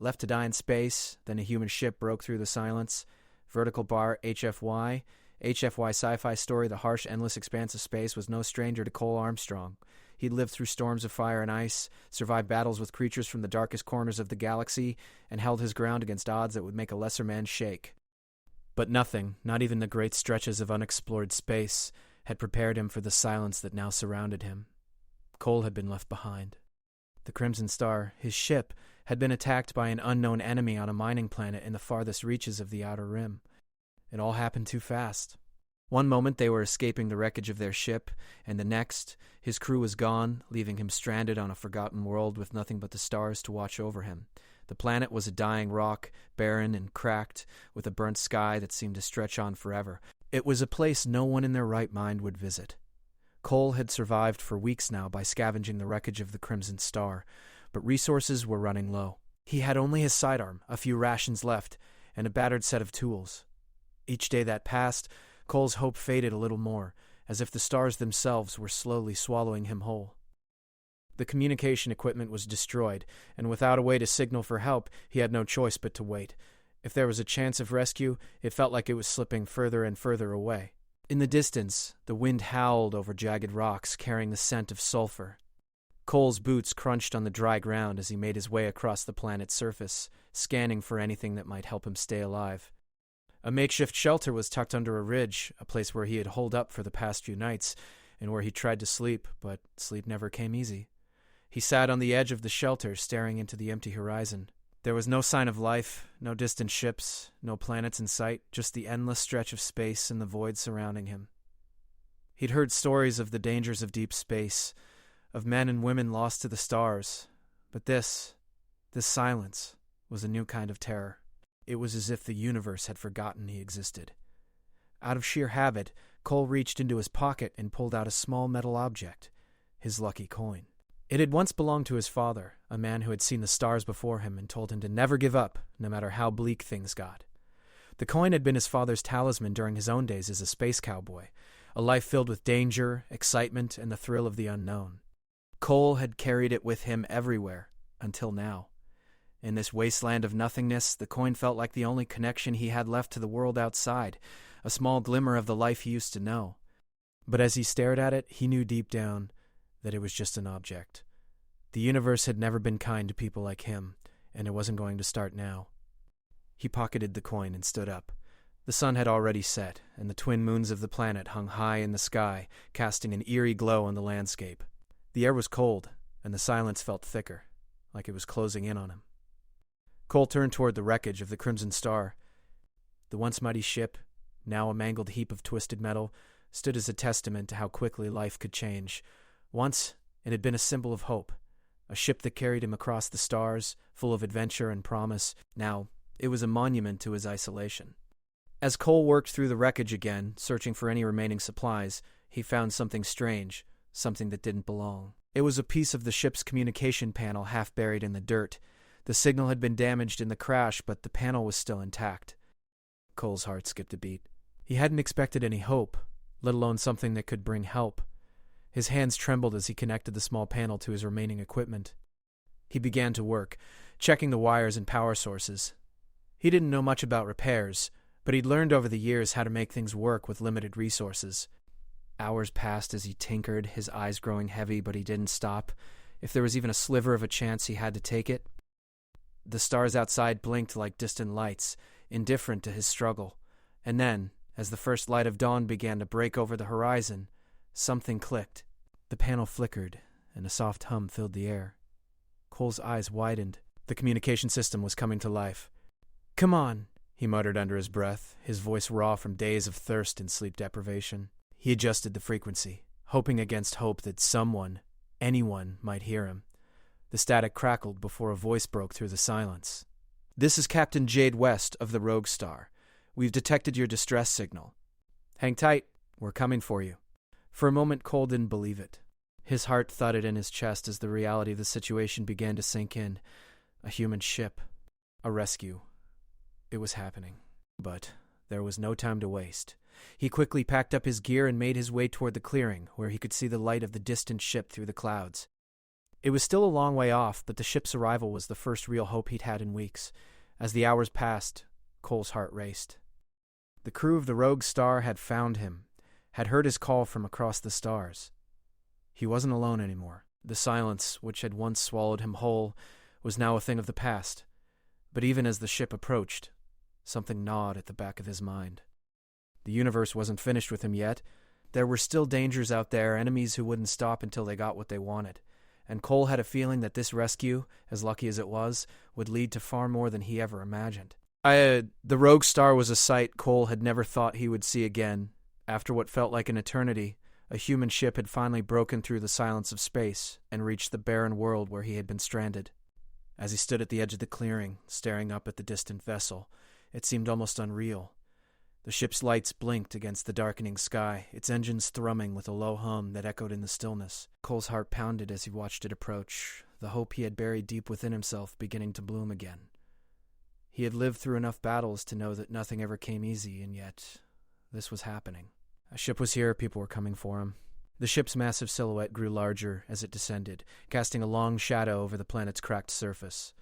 Left to die in space, then a human ship broke through the silence. Vertical bar HFY. HFY Sci-fi Story, The Harsh, Endless Expanse of Space, was no stranger to Cole Armstrong. He'd lived through storms of fire and ice, survived battles with creatures from the darkest corners of the galaxy, and held his ground against odds that would make a lesser man shake. But nothing, not even the great stretches of unexplored space, had prepared him for the silence that now surrounded him. Cole had been left behind. The Crimson Star, his ship, had been attacked by an unknown enemy on a mining planet in the farthest reaches of the Outer Rim. It all happened too fast. One moment they were escaping the wreckage of their ship, and the next, his crew was gone, leaving him stranded on a forgotten world with nothing but the stars to watch over him. The planet was a dying rock, barren and cracked, with a burnt sky that seemed to stretch on forever. It was a place no one in their right mind would visit. Cole had survived for weeks now by scavenging the wreckage of the Crimson Star, but resources were running low. He had only his sidearm, a few rations left, and a battered set of tools. Each day that passed, Cole's hope faded a little more, as if the stars themselves were slowly swallowing him whole. The communication equipment was destroyed, and without a way to signal for help, he had no choice but to wait. If there was a chance of rescue, it felt like it was slipping further and further away. In the distance, the wind howled over jagged rocks, carrying the scent of sulfur. Cole's boots crunched on the dry ground as he made his way across the planet's surface, scanning for anything that might help him stay alive. A makeshift shelter was tucked under a ridge, a place where he had holed up for the past few nights, and where he tried to sleep, but sleep never came easy. He sat on the edge of the shelter, staring into the empty horizon. There was no sign of life, no distant ships, no planets in sight, just the endless stretch of space and the void surrounding him. He'd heard stories of the dangers of deep space, of men and women lost to the stars, but this silence, was a new kind of terror. It was as if the universe had forgotten he existed. Out of sheer habit, Cole reached into his pocket and pulled out a small metal object, his lucky coin. It had once belonged to his father, a man who had seen the stars before him and told him to never give up, no matter how bleak things got. The coin had been his father's talisman during his own days as a space cowboy, a life filled with danger, excitement, and the thrill of the unknown. Cole had carried it with him everywhere, until now. In this wasteland of nothingness, the coin felt like the only connection he had left to the world outside, a small glimmer of the life he used to know. But as he stared at it, he knew deep down that it was just an object. The universe had never been kind to people like him, and it wasn't going to start now. He pocketed the coin and stood up. The sun had already set, and the twin moons of the planet hung high in the sky, casting an eerie glow on the landscape. The air was cold, and the silence felt thicker, like it was closing in on him. Cole turned toward the wreckage of the Crimson Star. The once mighty ship, now a mangled heap of twisted metal, stood as a testament to how quickly life could change. Once, it had been a symbol of hope, a ship that carried him across the stars, full of adventure and promise. Now, it was a monument to his isolation. As Cole worked through the wreckage again, searching for any remaining supplies, he found something strange, something that didn't belong. It was a piece of the ship's communication panel half buried in the dirt. The signal had been damaged in the crash, but the panel was still intact. Cole's heart skipped a beat. He hadn't expected any hope, let alone something that could bring help. His hands trembled as he connected the small panel to his remaining equipment. He began to work, checking the wires and power sources. He didn't know much about repairs, but he'd learned over the years how to make things work with limited resources. Hours passed as he tinkered, his eyes growing heavy, but he didn't stop. If there was even a sliver of a chance, he had to take it. The stars outside blinked like distant lights, indifferent to his struggle. And then, as the first light of dawn began to break over the horizon, something clicked. The panel flickered, and a soft hum filled the air. Cole's eyes widened. The communication system was coming to life. "Come on," he muttered under his breath, his voice raw from days of thirst and sleep deprivation. He adjusted the frequency, hoping against hope that someone, anyone, might hear him. The static crackled before a voice broke through the silence. "This is Captain Jade West of the Rogue Star. We've detected your distress signal. Hang tight, we're coming for you." For a moment, Cole didn't believe it. His heart thudded in his chest as the reality of the situation began to sink in. A human ship. A rescue. It was happening. But there was no time to waste. He quickly packed up his gear and made his way toward the clearing, where he could see the light of the distant ship through the clouds. It was still a long way off, but the ship's arrival was the first real hope he'd had in weeks. As the hours passed, Cole's heart raced. The crew of the Rogue Star had found him, had heard his call from across the stars. He wasn't alone anymore. The silence, which had once swallowed him whole, was now a thing of the past. But even as the ship approached, something gnawed at the back of his mind. The universe wasn't finished with him yet. There were still dangers out there, enemies who wouldn't stop until they got what they wanted. And Cole had a feeling that this rescue, as lucky as it was, would lead to far more than he ever imagined. The Rogue Star was a sight Cole had never thought he would see again. After what felt like an eternity, a human ship had finally broken through the silence of space and reached the barren world where he had been stranded. As he stood at the edge of the clearing, staring up at the distant vessel, it seemed almost unreal. The ship's lights blinked against the darkening sky, its engines thrumming with a low hum that echoed in the stillness. Cole's heart pounded as he watched it approach, the hope he had buried deep within himself beginning to bloom again. He had lived through enough battles to know that nothing ever came easy, and yet this was happening. A ship was here, people were coming for him. The ship's massive silhouette grew larger as it descended, casting a long shadow over the planet's cracked surface.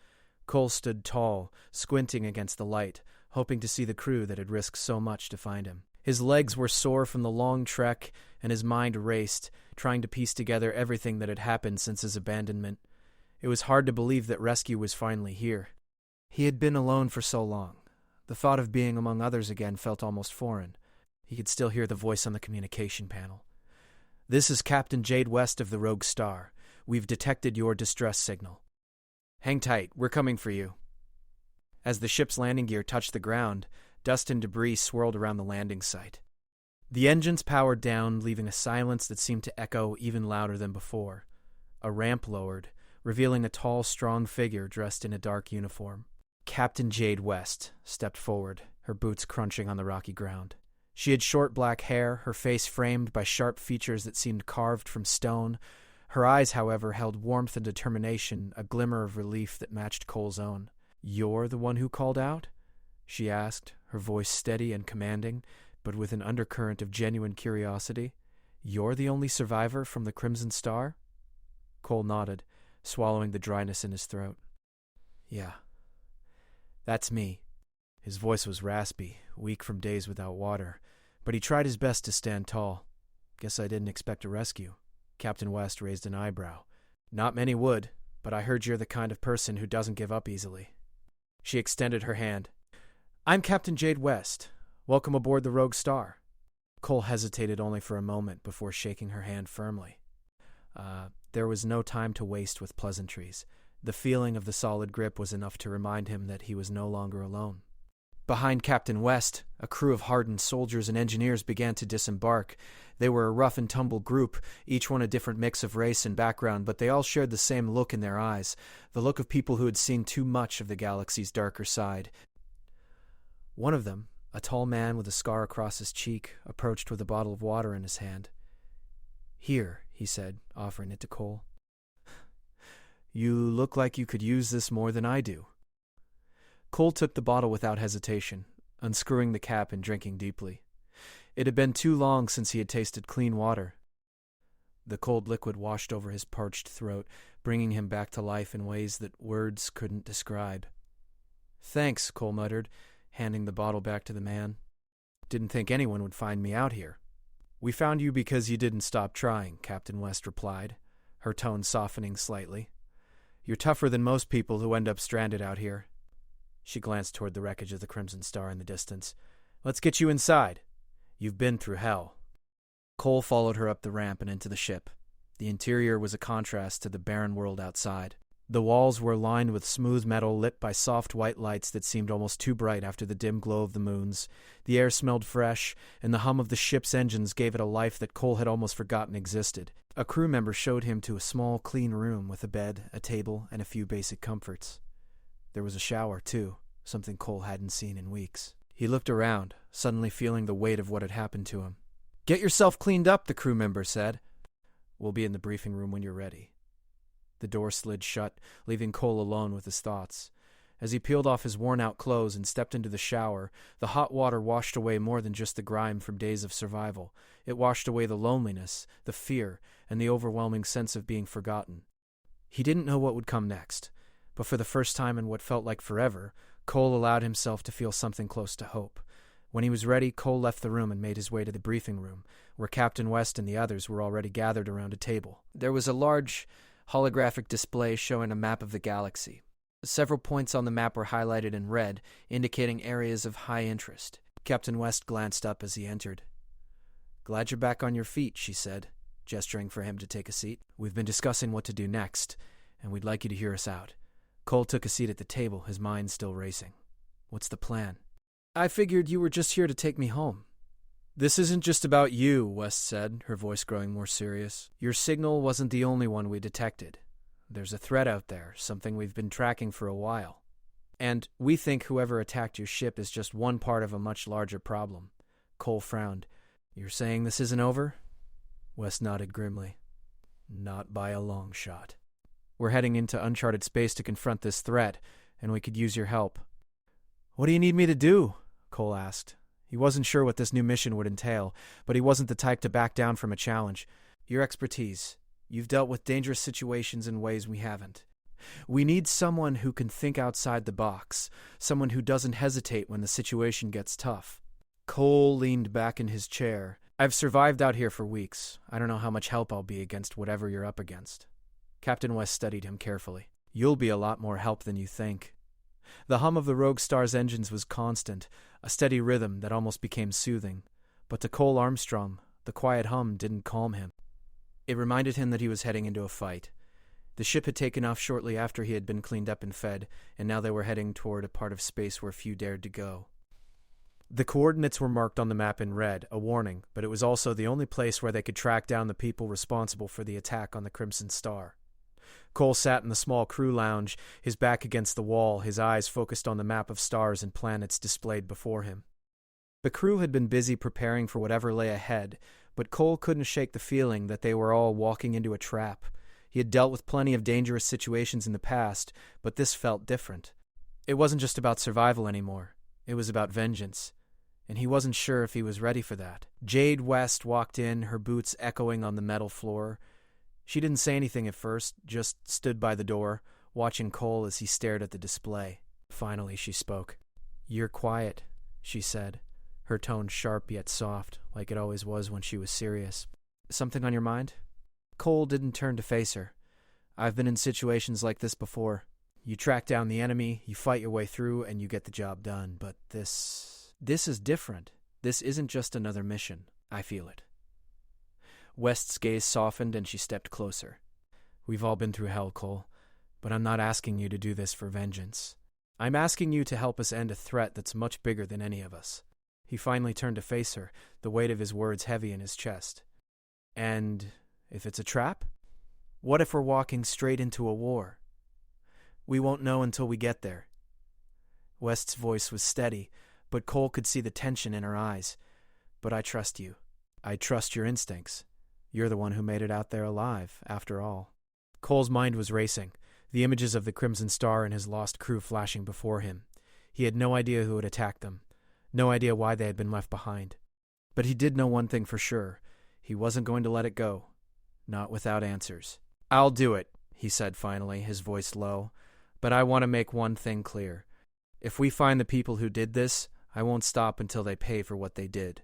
Cole stood tall, squinting against the light, hoping to see the crew that had risked so much to find him. His legs were sore from the long trek, and his mind raced, trying to piece together everything that had happened since his abandonment. It was hard to believe that rescue was finally here. He had been alone for so long. The thought of being among others again felt almost foreign. He could still hear the voice on the communication panel. "This is Captain Jade West of the Rogue Star. We've detected your distress signal. Hang tight, we're coming for you." As the ship's landing gear touched the ground, dust and debris swirled around the landing site. The engines powered down, leaving a silence that seemed to echo even louder than before. A ramp lowered, revealing a tall, strong figure dressed in a dark uniform. Captain Jade West stepped forward, her boots crunching on the rocky ground. She had short black hair, her face framed by sharp features that seemed carved from stone. Her eyes, however, held warmth and determination, a glimmer of relief that matched Cole's own. "You're the one who called out?" she asked, her voice steady and commanding, but with an undercurrent of genuine curiosity. "You're the only survivor from the Crimson Star?" Cole nodded, swallowing the dryness in his throat. "Yeah, that's me." His voice was raspy, weak from days without water, but he tried his best to stand tall. "Guess I didn't expect a rescue." Captain West raised an eyebrow. "Not many would, but I heard you're the kind of person who doesn't give up easily." She extended her hand. "I'm Captain Jade West. Welcome aboard the Rogue Star." Cole hesitated only for a moment before shaking her hand firmly. There was no time to waste with pleasantries. The feeling of the solid grip was enough to remind him that he was no longer alone. Behind Captain West, a crew of hardened soldiers and engineers began to disembark. They were a rough-and-tumble group, each one a different mix of race and background, but they all shared the same look in their eyes, the look of people who had seen too much of the galaxy's darker side. One of them, a tall man with a scar across his cheek, approached with a bottle of water in his hand. "Here," he said, offering it to Cole. "You look like you could use this more than I do." Cole took the bottle without hesitation, unscrewing the cap and drinking deeply. It had been too long since he had tasted clean water. The cold liquid washed over his parched throat, bringing him back to life in ways that words couldn't describe. "Thanks," Cole muttered, handing the bottle back to the man. "Didn't think anyone would find me out here." "We found you because you didn't stop trying," Captain West replied, her tone softening slightly. "You're tougher than most people who end up stranded out here." She glanced toward the wreckage of the Crimson Star in the distance. "Let's get you inside. You've been through hell." Cole followed her up the ramp and into the ship. The interior was a contrast to the barren world outside. The walls were lined with smooth metal lit by soft white lights that seemed almost too bright after the dim glow of the moons. The air smelled fresh, and the hum of the ship's engines gave it a life that Cole had almost forgotten existed. A crew member showed him to a small, clean room with a bed, a table, and a few basic comforts. There was a shower, too, something Cole hadn't seen in weeks. He looked around, suddenly feeling the weight of what had happened to him. "Get yourself cleaned up," the crew member said. "We'll be in the briefing room when you're ready." The door slid shut, leaving Cole alone with his thoughts. As he peeled off his worn-out clothes and stepped into the shower, the hot water washed away more than just the grime from days of survival. It washed away the loneliness, the fear, and the overwhelming sense of being forgotten. He didn't know what would come next, but for the first time in what felt like forever, Cole allowed himself to feel something close to hope. When he was ready, Cole left the room and made his way to the briefing room, where Captain West and the others were already gathered around a table. There was a large holographic display showing a map of the galaxy. Several points on the map were highlighted in red, indicating areas of high interest. Captain West glanced up as he entered. "Glad you're back on your feet," she said, gesturing for him to take a seat. "We've been discussing what to do next, and we'd like you to hear us out." Cole took a seat at the table, his mind still racing. "What's the plan?" "I figured you were just here to take me home." "This isn't just about you," West said, her voice growing more serious. "Your signal wasn't the only one we detected. There's a threat out there, something we've been tracking for a while. And we think whoever attacked your ship is just one part of a much larger problem." Cole frowned. "You're saying this isn't over?" West nodded grimly. "Not by a long shot. We're heading into uncharted space to confront this threat, and we could use your help." "What do you need me to do?" Cole asked. He wasn't sure what this new mission would entail, but he wasn't the type to back down from a challenge. "Your expertise. You've dealt with dangerous situations in ways we haven't. We need someone who can think outside the box, someone who doesn't hesitate when the situation gets tough." Cole leaned back in his chair. "I've survived out here for weeks. I don't know how much help I'll be against whatever you're up against." Captain West studied him carefully. "You'll be a lot more help than you think." The hum of the Rogue Star's engines was constant, a steady rhythm that almost became soothing. But to Cole Armstrong, the quiet hum didn't calm him. It reminded him that he was heading into a fight. The ship had taken off shortly after he had been cleaned up and fed, and now they were heading toward a part of space where few dared to go. The coordinates were marked on the map in red, a warning, but it was also the only place where they could track down the people responsible for the attack on the Crimson Star. Cole sat in the small crew lounge, his back against the wall, his eyes focused on the map of stars and planets displayed before him. The crew had been busy preparing for whatever lay ahead, but Cole couldn't shake the feeling that they were all walking into a trap. He had dealt with plenty of dangerous situations in the past, but this felt different. It wasn't just about survival anymore. It was about vengeance. And he wasn't sure if he was ready for that. Jade West walked in, her boots echoing on the metal floor. She didn't say anything at first, just stood by the door, watching Cole as he stared at the display. Finally, she spoke. "You're quiet," she said, her tone sharp yet soft, like it always was when she was serious. "Something on your mind?" Cole didn't turn to face her. "I've been in situations like this before. You track down the enemy, you fight your way through, and you get the job done. But this is different. This isn't just another mission. I feel it." West's gaze softened and she stepped closer. "We've all been through hell, Cole, but I'm not asking you to do this for vengeance. I'm asking you to help us end a threat that's much bigger than any of us." He finally turned to face her, the weight of his words heavy in his chest. "And if it's a trap? What if we're walking straight into a war? We won't know until we get there." West's voice was steady, but Cole could see the tension in her eyes. "But I trust you. I trust your instincts. You're the one who made it out there alive, after all." Cole's mind was racing, the images of the Crimson Star and his lost crew flashing before him. He had no idea who had attacked them, no idea why they had been left behind. But he did know one thing for sure. He wasn't going to let it go. Not without answers. "I'll do it," he said finally, his voice low. "But I want to make one thing clear. If we find the people who did this, I won't stop until they pay for what they did."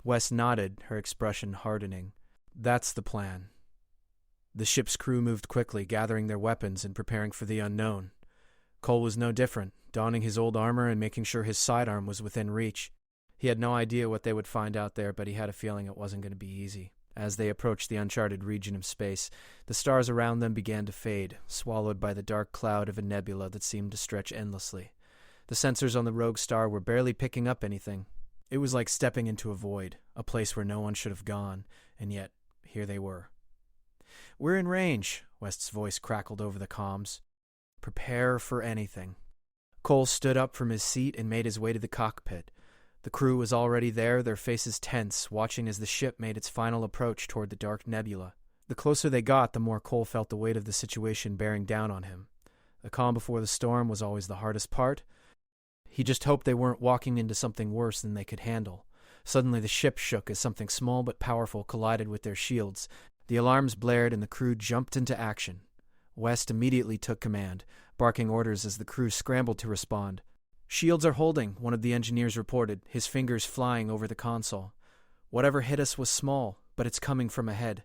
West nodded, her expression hardening. "That's the plan." The ship's crew moved quickly, gathering their weapons and preparing for the unknown. Cole was no different, donning his old armor and making sure his sidearm was within reach. He had no idea what they would find out there, but he had a feeling it wasn't going to be easy. As they approached the uncharted region of space, the stars around them began to fade, swallowed by the dark cloud of a nebula that seemed to stretch endlessly. The sensors on the Rogue Star were barely picking up anything. It was like stepping into a void, a place where no one should have gone, and yet here they were. "We're in range," West's voice crackled over the comms. "Prepare for anything." Cole stood up from his seat and made his way to the cockpit. The crew was already there, their faces tense, watching as the ship made its final approach toward the dark nebula. The closer they got, the more Cole felt the weight of the situation bearing down on him. The calm before the storm was always the hardest part. He just hoped they weren't walking into something worse than they could handle. Suddenly the ship shook as something small but powerful collided with their shields. The alarms blared and the crew jumped into action. West immediately took command, barking orders as the crew scrambled to respond. "Shields are holding," one of the engineers reported, his fingers flying over the console. "Whatever hit us was small, but it's coming from ahead."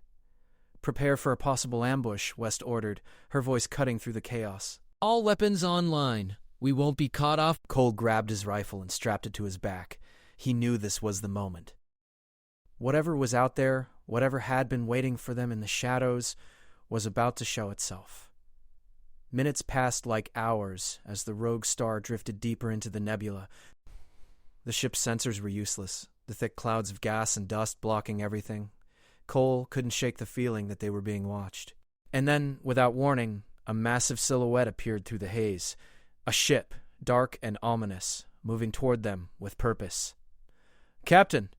"Prepare for a possible ambush," West ordered, her voice cutting through the chaos. "All weapons online. We won't be caught off." Cole grabbed his rifle and strapped it to his back. He knew this was the moment. Whatever was out there, whatever had been waiting for them in the shadows, was about to show itself. Minutes passed like hours as the rogue star drifted deeper into the nebula. The ship's sensors were useless, the thick clouds of gas and dust blocking everything. Cole couldn't shake the feeling that they were being watched. And then, without warning, a massive silhouette appeared through the haze. A ship, dark and ominous, moving toward them with purpose. "Captain,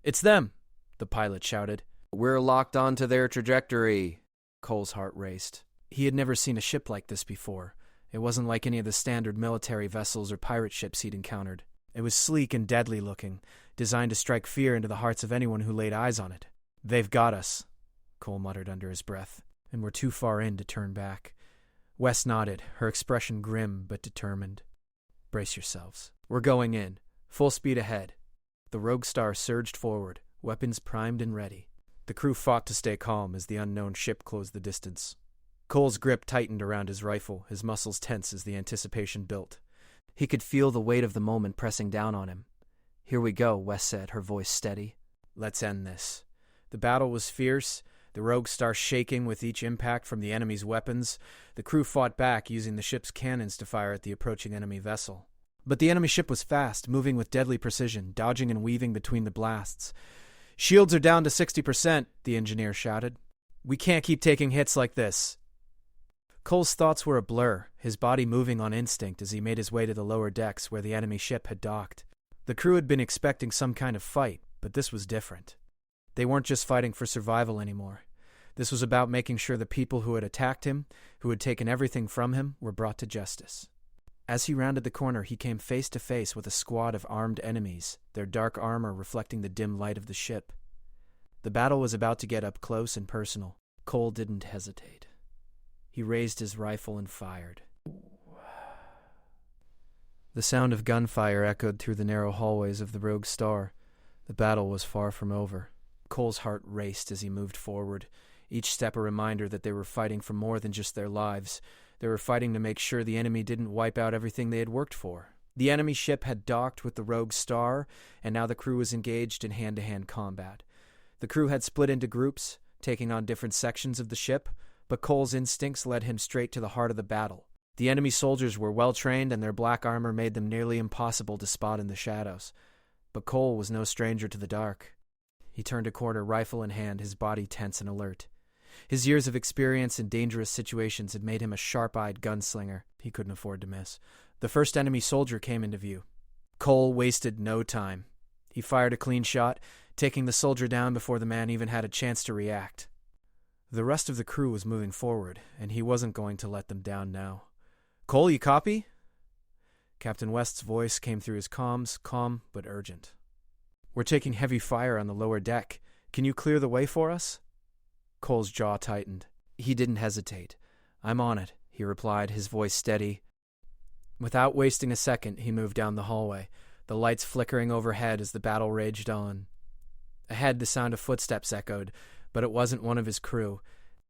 it's them!" the pilot shouted. "We're locked onto their trajectory." Cole's heart raced. He had never seen a ship like this before. It wasn't like any of the standard military vessels or pirate ships he'd encountered. It was sleek and deadly looking, designed to strike fear into the hearts of anyone who laid eyes on it. "They've got us," Cole muttered under his breath, and we're too far in to turn back. Wes nodded, her expression grim but determined. "Brace yourselves. We're going in. Full speed ahead." The rogue star surged forward, weapons primed and ready. The crew fought to stay calm as the unknown ship closed the distance. Cole's grip tightened around his rifle, his muscles tense as the anticipation built. He could feel the weight of the moment pressing down on him. "Here we go," Wes said, her voice steady. "Let's end this." The battle was fierce, the rogue star shaking with each impact from the enemy's weapons. The crew fought back, using the ship's cannons to fire at the approaching enemy vessel. But the enemy ship was fast, moving with deadly precision, dodging and weaving between the blasts. "Shields are down to 60%, the engineer shouted. "We can't keep taking hits like this." Cole's thoughts were a blur, his body moving on instinct as he made his way to the lower decks where the enemy ship had docked. The crew had been expecting some kind of fight, but this was different. They weren't just fighting for survival anymore. This was about making sure the people who had attacked him, who had taken everything from him, were brought to justice. As he rounded the corner, he came face to face with a squad of armed enemies, their dark armor reflecting the dim light of the ship. The battle was about to get up close and personal. Cole didn't hesitate. He raised his rifle and fired. The sound of gunfire echoed through the narrow hallways of the rogue star. The battle was far from over. Cole's heart raced as he moved forward, each step a reminder that they were fighting for more than just their lives. They were fighting to make sure the enemy didn't wipe out everything they had worked for. The enemy ship had docked with the rogue star, and now the crew was engaged in hand-to-hand combat. The crew had split into groups, taking on different sections of the ship, but Cole's instincts led him straight to the heart of the battle. The enemy soldiers were well-trained, and their black armor made them nearly impossible to spot in the shadows. But Cole was no stranger to the dark. He turned a corner, rifle in hand, his body tense and alert. His years of experience in dangerous situations had made him a sharp-eyed gunslinger he couldn't afford to miss. The first enemy soldier came into view. Cole wasted no time. He fired a clean shot, taking the soldier down before the man even had a chance to react. The rest of the crew was moving forward, and he wasn't going to let them down now. "Cole, you copy?" Captain West's voice came through his comms, calm but urgent. "We're taking heavy fire on the lower deck. Can you clear the way for us?" Cole's jaw tightened. He didn't hesitate. "I'm on it," he replied, his voice steady. Without wasting a second, he moved down the hallway, the lights flickering overhead as the battle raged on. Ahead, the sound of footsteps echoed, but it wasn't one of his crew.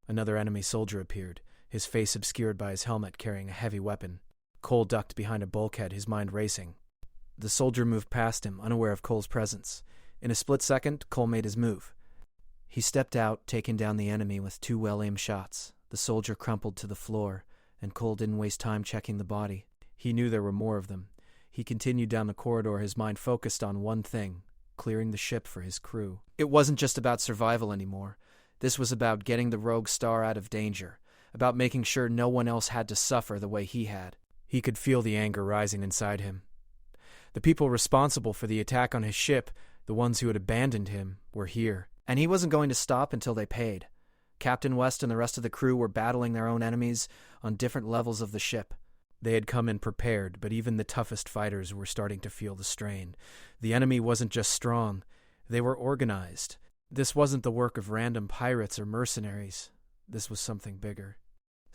Another enemy soldier appeared, his face obscured by his helmet carrying a heavy weapon. Cole ducked behind a bulkhead, his mind racing. The soldier moved past him, unaware of Cole's presence. In a split second, Cole made his move. He stepped out, taking down the enemy with 2 well-aimed shots. The soldier crumpled to the floor, and Cole didn't waste time checking the body. He knew there were more of them. He continued down the corridor, his mind focused on one thing: clearing the ship for his crew. It wasn't just about survival anymore. This was about getting the rogue star out of danger, about making sure no one else had to suffer the way he had. He could feel the anger rising inside him. The people responsible for the attack on his ship, the ones who had abandoned him, were here, and he wasn't going to stop until they paid. Captain West and the rest of the crew were battling their own enemies on different levels of the ship. They had come in prepared, but even the toughest fighters were starting to feel the strain. The enemy wasn't just strong, they were organized. This wasn't the work of random pirates or mercenaries. This was something bigger.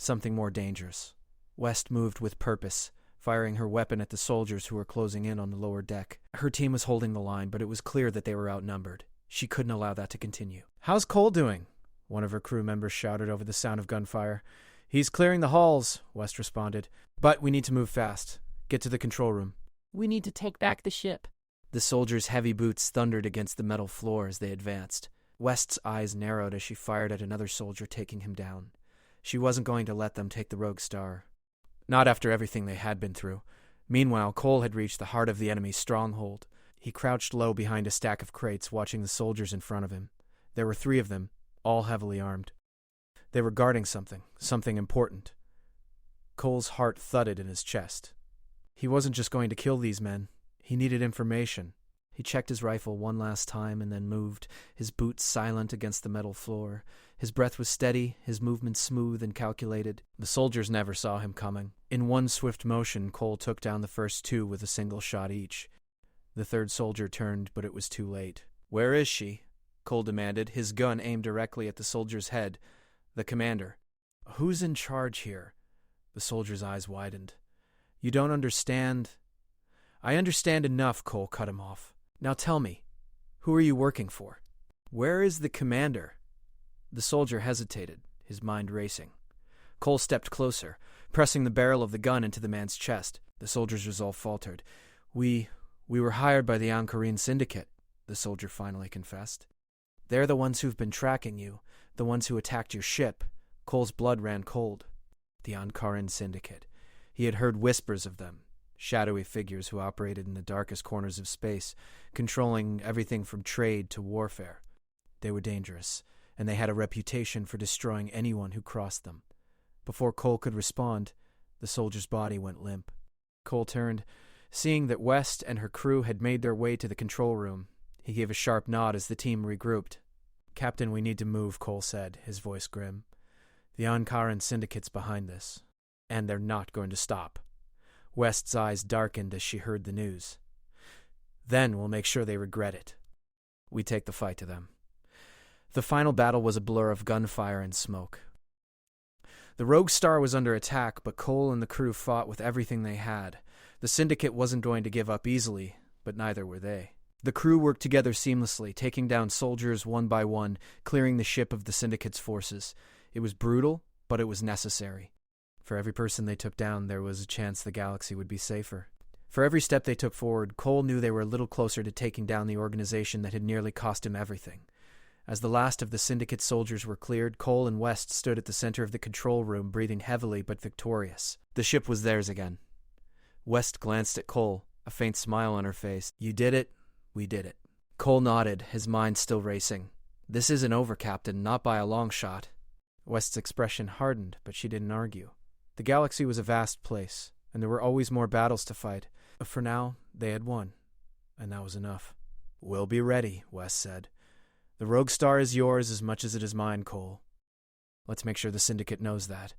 something more dangerous. West moved with purpose, firing her weapon at the soldiers who were closing in on the lower deck. Her team was holding the line, but it was clear that they were outnumbered. She couldn't allow that to continue. "How's Cole doing?" one of her crew members shouted over the sound of gunfire. "He's clearing the halls," West responded. "But we need to move fast. Get to the control room." "We need to take back the ship." The soldiers' heavy boots thundered against the metal floor as they advanced. West's eyes narrowed as she fired at another soldier, taking him down. She wasn't going to let them take the Rogue Star. Not after everything they had been through. Meanwhile, Cole had reached the heart of the enemy's stronghold. He crouched low behind a stack of crates, watching the soldiers in front of him. There were 3 of them, all heavily armed. They were guarding something important. Cole's heart thudded in his chest. He wasn't just going to kill these men. He needed information. He checked his rifle one last time and then moved, his boots silent against the metal floor. His breath was steady, his movements smooth and calculated. The soldiers never saw him coming. In one swift motion, Cole took down the first 2 with a single shot each. The 3rd soldier turned, but it was too late. "Where is she?" Cole demanded, his gun aimed directly at the soldier's head. "The commander." "Who's in charge here?" The soldier's eyes widened. "You don't understand." "I understand enough," Cole cut him off. "Now tell me, who are you working for?" "Where is the commander?" The soldier hesitated, his mind racing. Cole stepped closer, pressing the barrel of the gun into the man's chest. The soldier's resolve faltered. We were hired by the Ankarine syndicate," the soldier finally confessed. "They're the ones who've been tracking you, the ones who attacked your ship." Cole's blood ran cold. The Ankarine syndicate. He had heard whispers of them. Shadowy figures who operated in the darkest corners of space, controlling everything from trade to warfare. They were dangerous, and they had a reputation for destroying anyone who crossed them. Before Cole could respond, the soldier's body went limp. Cole turned, seeing that West and her crew had made their way to the control room. He gave a sharp nod as the team regrouped. "Captain, we need to move," Cole said, his voice grim. "The Ankaran syndicate's behind this, and they're not going to stop." West's eyes darkened as she heard the news. "Then we'll make sure they regret it. We take the fight to them." The final battle was a blur of gunfire and smoke. The Rogue Star was under attack, but Cole and the crew fought with everything they had. The syndicate wasn't going to give up easily, but neither were they. The crew worked together seamlessly, taking down soldiers one by one, clearing the ship of the syndicate's forces. It was brutal, but it was necessary. For every person they took down, there was a chance the galaxy would be safer. For every step they took forward, Cole knew they were a little closer to taking down the organization that had nearly cost him everything. As the last of the syndicate soldiers were cleared, Cole and West stood at the center of the control room, breathing heavily but victorious. The ship was theirs again. West glanced at Cole, a faint smile on her face. "You did it. We did it." Cole nodded, his mind still racing. "This isn't over, Captain, not by a long shot." West's expression hardened, but she didn't argue. The galaxy was a vast place, and there were always more battles to fight. But for now, they had won, and that was enough. "We'll be ready," West said. "The Rogue Star is yours as much as it is mine, Cole. Let's make sure the Syndicate knows that."